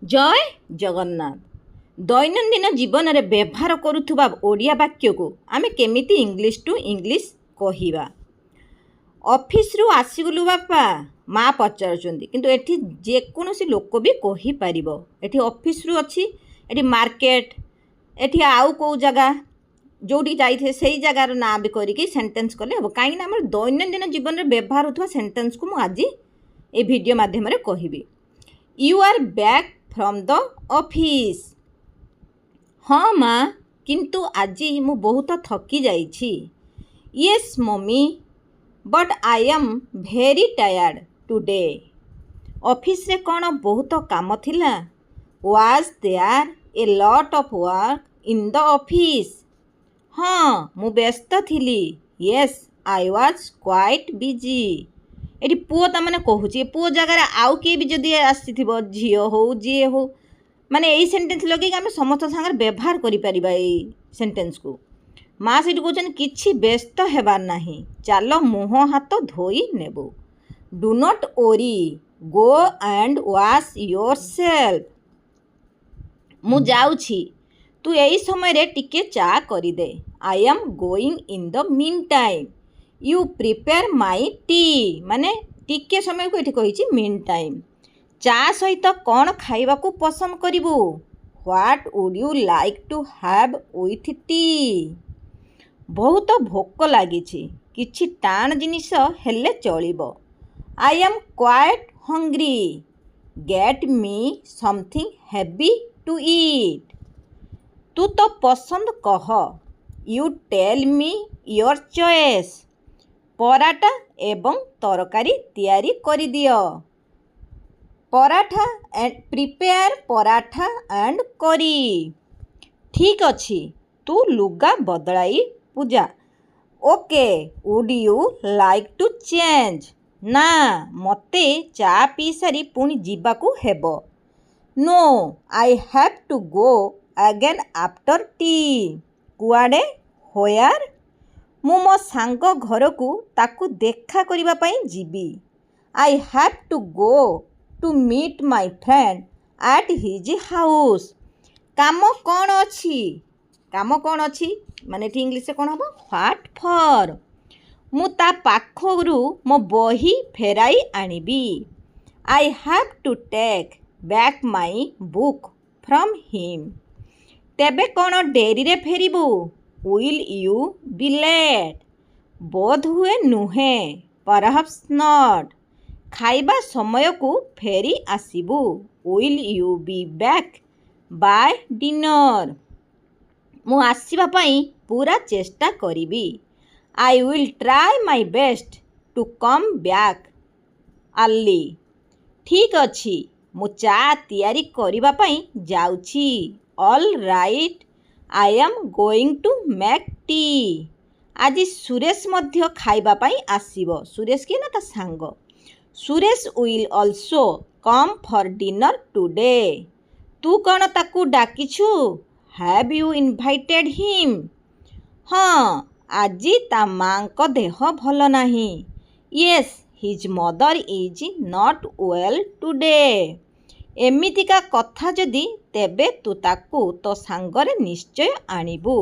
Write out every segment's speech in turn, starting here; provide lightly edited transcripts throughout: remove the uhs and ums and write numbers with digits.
जय जगन्नाथ। दैनंदिन जीवन में व्यवहार करुवा ओडिया वाक्य को आमे केमिति इंग्लिश टू इंग्लिश कहिबा। ऑफिस रु आसीगलु बापा माँ पचारुचंदी किंतु एठी जेकोसी लोक भी कहि परिबो। एठी ऑफिस रु अछि, एठी मार्केट, एठी आउ को जगह जोटी जाइथे सेही जगार ना भी करिकी सेंटेंस कले हबो। काई ना हमर दैनंदिन जीवन में व्यवहार होतवा सेंटेंस को मु आज ए वीडियो माध्यम रे कहिबी। You are back from the office. हाँ माँ, किंतु आज मु बहुत थकी जाइछि। Yes mummy, but I am very tired today. Office रे कौन बहुत काम थिला? Was there a lot of work in the office? हाँ, मु व्यस्त थिली। Yes I was quite busy. एटी पुओ ता माने कहूची, पुओ जगह आउ किए भी जदि आसीथिबो, झियो हो जी हो, माने यही सेंटेंस लगे आम समस्त सागर व्यवहार करिपरिबा। एई सेंटेंस को माँ से कहते किछि व्यस्त हेबार नाही, चलो मुह हाथ धोई नेबो। डू नॉट ओरी, गो एंड वॉश योरसेल्फ। मु जाउछि, तू यही समय रे टिके चा करी दे। I am going in the meantime. You prepare my tea, माने टिके समय को ये मीन टाइम। चा सहित कौन खाइबा को पसंद करिबू? What would you like to have with tea? बहुत भोक लागिछि, किछि टाण जिनिस हेले चलिबो। I am quite hungry, get me something heavy to eat. तू तो पसंद कह, you tell me your choice. Paratha एवं तरकारी तैयारी करी दियो। Paratha and prepare paratha and curry. ठीक अच्छी, तू लुगा बदलाई पूजा। Okay, would you like to change? ना, मते चा पी सारी पुणी जीवाकू हेबो। No, I have to go again after tea. कुआडे? होयार? मु मो सांग घर को ताकू देखा करिबा पई जीबी। I have to go to meet my friend at his house. काम कौन अच्छी? काम कौन अच्छी माने इंग्लिश कौन हम? What for. मु ता पाखरु मो बही फेराई आनिबी। I have to take back my book from him. तेबे कौन डेरी रे फेरिबू? Will you be late? बोध हुए नुहे, परहैप्स नॉट। खाइबा समय को फेरी आसीबू। Will you be back by dinner? मु आसीबा पई पूरा चेष्टा करिबी। I will try my best to come back early. ठीक अच्छी, मु चा तैयारी करिबा पई जाउछि। All right, I am going to make tea. आज सुरेश मध्य खाइबा पई आसीबो। सुरेश किए ना ता सांग। Suresh will also come for dinner today. तू कौन ताकू डाकिछु? Have you invited him? हाँ, आज ता माँ को देह भल नाही। Yes, his mother is not well today. एमितिका कथा जदि तेबे तू ताकू तो सांगरे निश्चय आनिबू।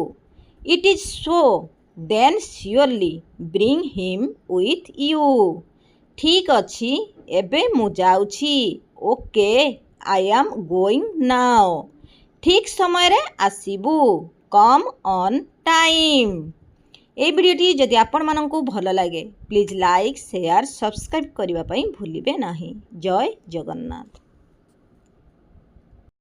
It is so, then surely bring him with you. ठीक अच्छी, एबे मु जाउछि। Okay, I am going now. ठीक समय रे आसीबू। Come on time. ए वीडियोटी जदि आपण माननकु भल लागे प्लीज लाइक शेयर सब्सक्राइब करबा पई भूलिबे नाही। जय जगन्नाथ।